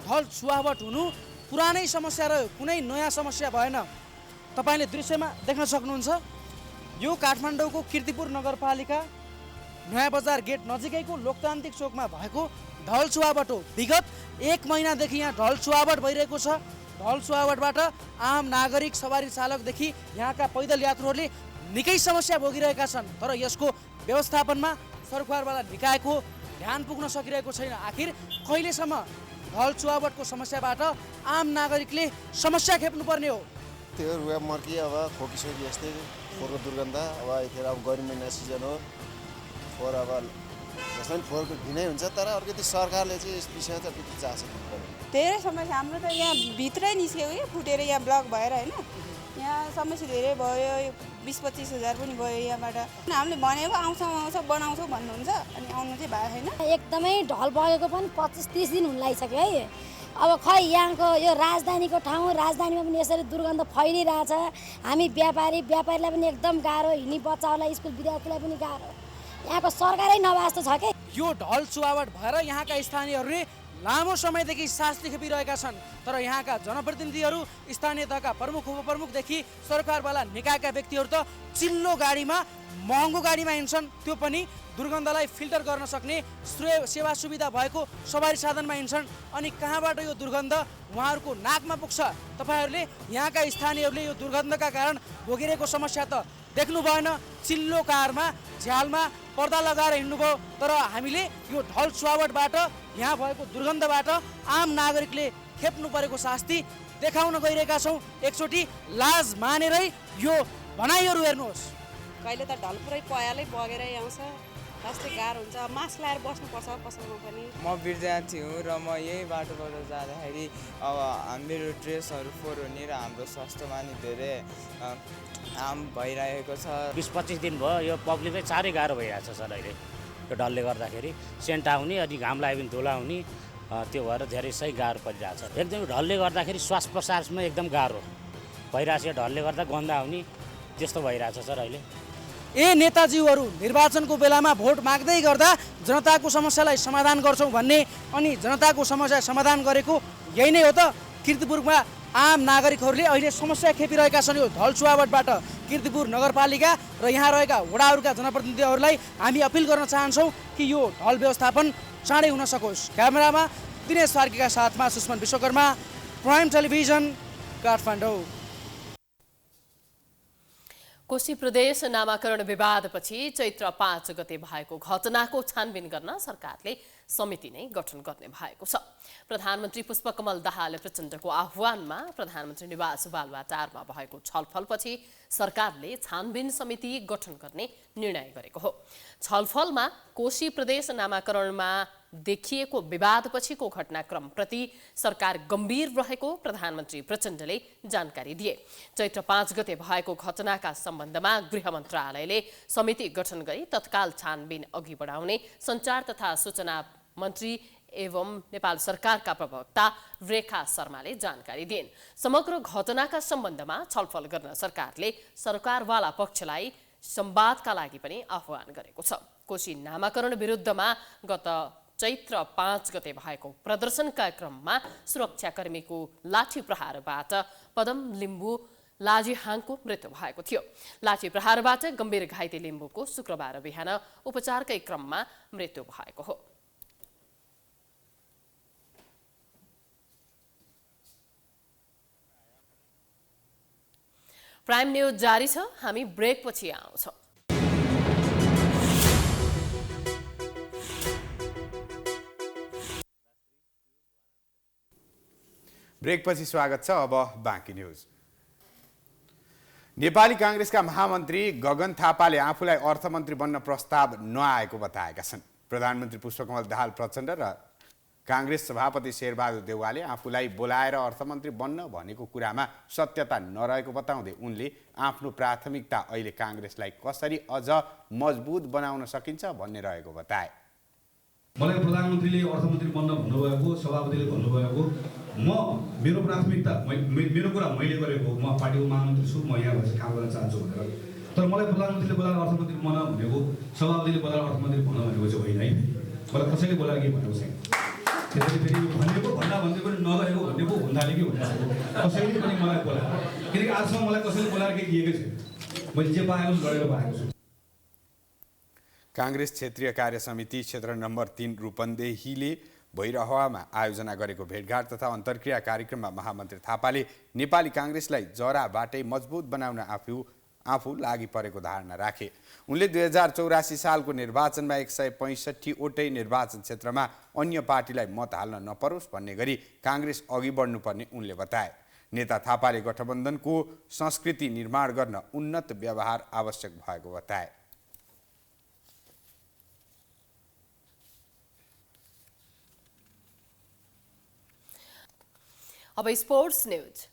ढल चुहावट हुनु पुरानै समस्या रह्यो, कुनै नयाँ समस्या भएन। तपाईले दृश्यमा देख्न सक्नुहुन्छ यो काठमाडौँको कीर्तिपुर नगरपालिका नयाँ बजार गेट नजिकैको लोकतान्त्रिक चोकमा भएको ढल चुहावट हो। विगत 1 महिनादेखि यहाँ ढल चुहावट भइरहेको छ। ढल चुहावटबाट आम नागरिक, सवारी चालकदेखि यहाँका पैदल यात्रुहरूले निकै समस्या भोगिरहेका छन्। तर यसको व्यवस्थापनमा सरकारवाला निकायको ध्यान पुग्न सकिरहेको छैन। आखिर कहिलेसम्म ढल चुहावटको समस्याबाट आम नागरिकले समस्या खेप्नुपर्ने हो? त्यो रुवा मर्की अब खोकिसोकी यस्तै फोहोरको दुर्गन्ध, अब यतिखेर अब गर्मी महिना सिजन हो, फोहोर अब जसमा पनि फोहोरको भिनै हुन्छ, तर अर्को त्यो सरकारले चाहिँ यस विषयमा चाहिँ अलिकति चासो दिनुपर्ने। धेरै समस्या हाम्रो त यहाँ भित्रै निस्क्यो कि फुटेर यहाँ ब्लक भएर होइन, यहाँ समस्या धेरै भयो। 20-25 हजार पनि गयो यहाँबाट। हामीले भनेको आउँछौँ बनाउँछौँ भन्नुहुन्छ, अनि आउनु चाहिँ भएको छैन। एकदमै ढल बगेको पनि 25-30 दिन हुन लागिसक्यो है। अब खै यहाँको यो राजधानीको ठाउँ, राजधानीमा पनि यसरी दुर्गन्ध फैलिरहेछ। हामी व्यापारीलाई पनि एकदम गाह्रो, हिँडी बच्चाहरूलाई, स्कुल विद्यार्थीलाई पनि गाह्रो। यहाँको सरकारै नभए जस्तो छ के। यो ढल चुहावट भएर यहाँका स्थानीयहरूले लामो समयदेखि शास्ति खेपिरहेका छन्। तर यहाँका जनप्रतिनिधिहरू, स्थानीय तहका प्रमुख उपप्रमुखदेखि सरकारवाला निकायका व्यक्तिहरू त चिल्लो गाडीमा, महँगो गाडीमा हिँड्छन्, त्यो पनि दुर्गन्धलाई फिल्टर गर्न सक्ने सेवा सुविधा भएको सवारी साधनमा हिँड्छन्। अनि कहाँबाट यो दुर्गन्ध उहाँहरूको नाकमा पुग्छ? तपाईँहरूले यहाँका स्थानीयहरूले यो दुर्गन्धका कारण भोगिरहेको समस्या त देख्नु भएन। चिल्लो कारमा, झ्यालमा पर्दा लगाएर हिँड्नुभयो। तर हामीले यो ढल चुहावटबाट, यहाँ भएको दुर्गन्धबाट आम नागरिकले खेप्नु परेको शास्ति देखाउन गइरहेका छौँ। एकचोटि लाज मानेरै यो भनाइहरू हेर्नुहोस्। कहिले त ढल पुरै पयालै बगेरै आउँछ, कस्तै गाह्रो हुन्छ। मास्क लगाएर बस्नुपर्छ पसलमा पनि। म विद्यार्थी हुँ र म यही बाटोबाट जाँदाखेरि अब मेरो ड्रेसहरू फोहोर हुने र हाम्रो स्वास्थ्यमा नि धेरै हार्म भइरहेको छ। 20-25 दिन भयो यो पब्लिकै साह्रै गाह्रो भइरहेको छ सर। अहिले यो ढलले गर्दाखेरि सेन्ट आउने, अनि घाम लाग्यो भने धुला हुने, त्यो भएर धेरै सही गाह्रो परिरहेको छ। एकदम ढलले गर्दाखेरि श्वास प्रश्वासमा एकदम गाह्रो भइरहेको छ। ढलले गर्दा गन्ध आउने त्यस्तो भइरहेको छ सर अहिले। नेताजीहरू निर्वाचनको बेलामा भोट माग्दै गर्दा जनताको समस्यालाई समाधान गर्छौँ भन्ने, अनि जनताको समस्या समाधान गरेको यही नै हो त। कीर्तिपुरमा आम नागरिकहरूले अहिले समस्या खेपिरहेका छन् यो ढल चुहावटबाट। कीर्तिपुर नगरपालिका र यहाँ रहेका वडाहरूका जनप्रतिनिधिहरूलाई हामी अपिल गर्न चाहन्छौँ कि यो ढल व्यवस्थापन चाँडै हुन सकोस्। क्यामेरामा दिनेश फार्कीका साथमा सुष्मन विश्वकर्मा, प्राइम टेलिभिजन, काठमाडौँ। कोशी प्रदेश नामाकरण विवादपछि चैत्र 5 गते भएको घटनाको छानबिन गर्न सरकारले समिति नै गठन गर्ने भएको छ। प्रधानमन्त्री पुष्पकमल दाहाल प्रचण्डको आह्वानमा प्रधानमन्त्री निवास बालुवाटारमा भएको छलफलपछि सरकारले छानबिन समिति गठन गर्ने निर्णय गरेको हो। छलफलमा कोशी प्रदेश नामाकरणमा देखिएको विवादपछिको घटनाक्रमप्रति सरकार गम्भीर रहेको प्रधानमन्त्री प्रचण्डले जानकारी दिए। चैत्र 5 गते भएको घटनाका सम्बन्धमा गृह मन्त्रालयले समिति गठन गरी तत्काल छानबिन अघि बढाउने सञ्चार तथा सूचना मन्त्री एवं नेपाल सरकारका प्रवक्ता रेखा शर्माले जानकारी दिइन्। समग्र घटनाका सम्बन्धमा छलफल गर्न सरकारले सरकारवाला पक्षलाई संवादका लागि पनि आह्वान गरेको छ। कोशी नामाकरण विरुद्धमा गत चैत्र 5 गते भएको प्रदर्शनका क्रममा सुरक्षाकर्मीको लाठी प्रहारबाट पदम लिम्बू लाजिहाङको मृत्यु भएको थियो। लाठी प्रहारबाट गम्भीर घाइते लिम्बूको शुक्रबार बिहान उपचारकै क्रममा मृत्यु भएको हो। प्राइम न्यूज जारी छ, हामी ब्रेकपछि आउँछौँ। ब्रेकपछि स्वागत छ। अब बाँकी न्यूज। नेपाली कांग्रेसका महामन्त्री गगन थापाले आफूलाई अर्थमन्त्री बन्न प्रस्ताव नआएको बताएका छन्। प्रधानमन्त्री पुष्पकमल दाहाल प्रचण्ड र कांग्रेस सभापति शेरबहादुर देउवाले आफूलाई बोलाएर अर्थमन्त्री बन्न भनेको कुरामा सत्यता नरहेको बताउँदै उनले आफ्नो प्राथमिकता अहिले कांग्रेसलाई कसरी अझ मजबुत बनाउन सकिन्छ भन्ने रहेको बताए। मलाई प्रधानमन्त्रीले अर्थमन्त्री बन्न भन्नुभएको, सभापतिले भन्नुभएको, मेरो प्राथमिकता मेरो कुरा मैले गरेको, म पार्टीको महामन्त्री छु, म यहाँ भएर काम गर्न चाहन्छु भनेर। तर मलाई प्रधानमन्त्रीले बोलाएर अर्थमन्त्री बन्न भनेको, सभापतिले बोलाएर अर्थमन्त्री बन्न भनेको चाहिँ होइन है। मलाई कसैले बोलाएर के भनेको छैन। त्यसैले फेरि भनेको भन्दा भन्दै पनि नगरेको भन्ने पो हुँदाले के हुन्छ, कसैले पनि मलाई बोलाएर, किनकि आजसम्म मलाई कसैले बोलाएर केही दिएकै छैन। मैले जे पाएको छु गरेर पाएको छु। कांग्रेस क्षेत्रीय कार्य समिति क्षेत्र नम्बर 3 रूपन्देहीले भैरहवामा आयोजना गरेको भेटघाट तथा अन्तर्क्रिया कार्यक्रममा महामन्त्री थापाले नेपाली कांग्रेसलाई जराबाटै मजबुत बनाउन आफू लागि परेको धारणा राखे। उनले 2084 सालको निर्वाचनमा 165 वटै निर्वाचन क्षेत्रमा अन्य पार्टीलाई मत हाल्न नपरोस् भन्ने गरी कांग्रेस अघि बढ्नुपर्ने उनले बताए। नेता थापाले गठबन्धनको संस्कृति निर्माण गर्न उन्नत व्यवहार आवश्यक भएको बताए। अब स्पोर्ट्स न्यूज।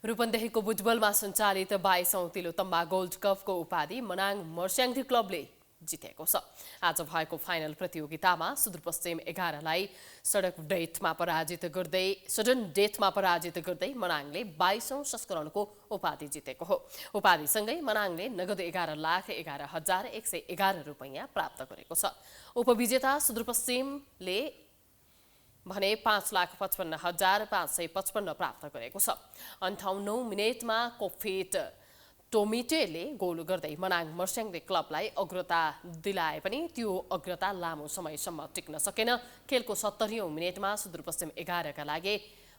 रूपन्देहीको बुटबलमा सञ्चालित 22औं तिलोत्तमा गोल्ड कपको उपाधि मनाङ मर्स्याङ्दी क्लबले जितेको छ। आज भएको फाइनल प्रतियोगितामा सुदूरपश्चिम 11लाई सडन डेथमा पराजित गर्दै मनाङले 22औं संस्करणको उपाधि जितेको हो। उपाधिसँगै मनाङले नगद 11,11,111 रुपैयाँ प्राप्त गरेको छ। उपविजेता सुदूरपश्चिमले भने 5,55,555 प्राप्त गरेको छ। 58औं मिनेटमा कोफेट टोमिटेले गोल गर्दै मनाङ मर्स्याङले क्लबलाई अग्रता दिलाए पनि त्यो अग्रता लामो समयसम्म टिक्न सकेन। खेलको 70औं मिनेटमा सुदूरपश्चिम 11 का लागि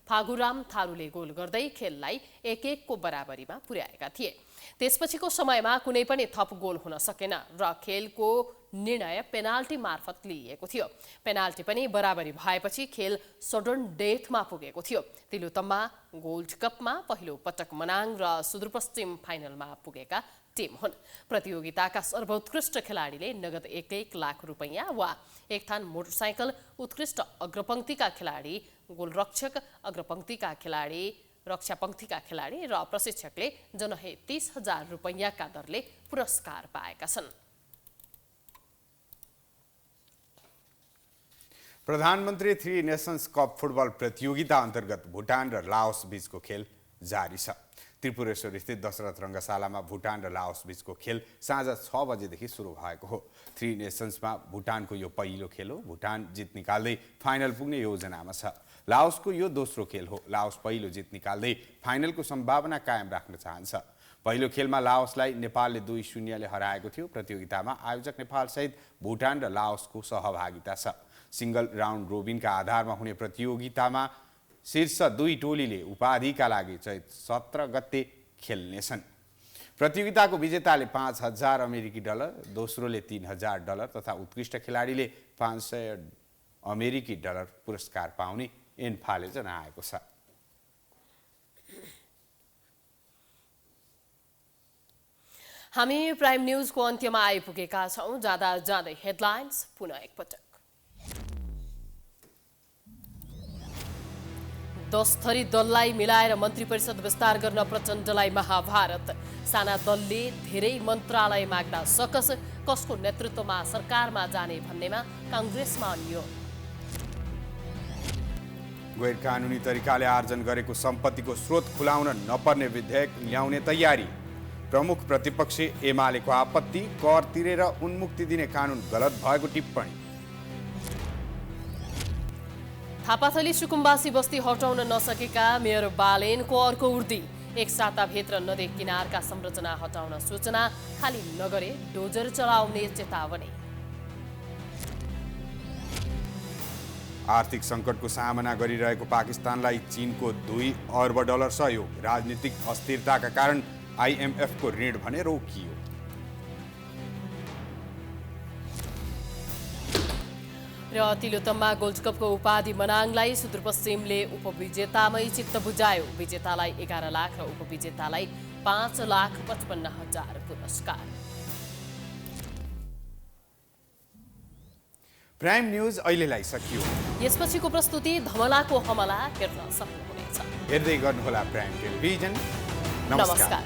फागुराम थारूले गोल गर्दै खेललाई 1-1 को बराबरीमा पुर्याएका थिए। त्यसपछिको समयमा कुनै पनि थप गोल हुन सकेन र खेलको निर्णय पेनाल्टी मार्फत लिइएको थियो। पेनाल्टी पनि बराबरी भएपछि खेल सडन डेथमा पुगेको थियो। तिलोत्तमा गोल्ड कपमा पहिलो पटक मनाङ र सुदूरपश्चिम फाइनलमा पुगेका टिम हुन्। प्रतियोगिताका सर्वोत्कृष्ट खेलाडीले नगद 1 लाख रुपैयाँ वा एक थान मोटरसाइकल, उत्कृष्ट अग्रपङ्क्तिका खेलाडी, गोलरक्षक, अग्रपङ्क्तिका खेलाडी, रक्षापङ्क्तिका खेलाडी र प्रशिक्षकले जनै 30,000 रुपैयाँका दरले पुरस्कार पाएका छन्। प्रधानमन्त्री 3 नेसन्स कप फुटबल प्रतियोगिता अन्तर्गत भुटान र लाओस बीचको खेल जारी छ। त्रिपुरेश्वर स्थित दशरथ रङ्गशालामा भुटान र लाओस बीचको खेल साँझ 6 बजेदेखि सुरु भएको हो। 3 नेसन्समा भुटानको यो पहिलो खेल हो। भुटान जित निकाल्दै फाइनल पुग्ने योजनामा छ। लाओसको यो दोस्रो खेल हो। लाओस पहिलो जित निकाल्दै फाइनलको सम्भावना कायम राख्न चाहन्छ। पहिलो खेलमा लाओसलाई नेपालले 2-0 हराएको थियो। प्रतियोगितामा आयोजक नेपालसहित भुटान र लाओसको सहभागिता छ। सिंगल राउन्ड रोबिनका आधारमा हुने प्रतियोगितामा शीर्ष 2 टोलीले उपाधिका लागि चैत 17 गते खेल्नेछन्। प्रतियोगिताको विजेताले $5,000 अमेरिकी डलर, दोस्रोले $3,000 तथा उत्कृष्ट खेलाडीले $500 अमेरिकी डलर पुरस्कार पाउने एन्फाले जनाएको छ। हामी प्राइम न्यूजको अन्त्यमा आइपुगेका छौं। जाँदा जाँदै हेडलाइन्स पुनः एकपटक। 10 थरी दललाई मिलाएर मन्त्री परिषद विस्तार गर्न प्रचण्डलाई महाभारत। साना दलले धेरै मन्त्रालय माग्दा सकस, कसको नेतृत्वमा सरकारमा जाने भन्नेमा कांग्रेसमा अन्य। गैर कानुनी तरिकाले आर्जन गरेको सम्पत्तिको स्रोत खुलाउन नपर्ने विधेयक ल्याउने तयारी। प्रमुख प्रतिपक्षी एमालेको आपत्ति। कर तिरेर उन्मुक्ति दिने कानुन गलत भएको टिप्पणी। थापाथली सुकुम्बासी बस्ती हटाउन नसकेका मेयर बालेनको अर्को उर्दी। एक साताभित्र नदी किनारका संरचना हटाउन सूचना, खाली नगरे डोजर चलाउने चेतावनी। आर्थिक सङ्कटको सामना गरिरहेको पाकिस्तानलाई चीनको $2 अर्ब सहयोग। राजनीतिक अस्थिरताका कारण IMFको ऋण भने रोकियो। र तिलोत्तमा गोल्ड कपको उपाधि मनाङलाई सुदूरपश्चिमले उपविजेतामै चित्त बुझायो। विजेतालाई 11 लाख र उपविजेतालाई 5,55,000 पुरस्कार। प्राइम न्यूज अहिलेलाई सकियो। यसपछिको प्रस्तुति धमलाको हमला हेर्न सक्नुहुनेछ। हेर्दै गर्नुहोला प्राइम टेलिभिजन। नमस्कार।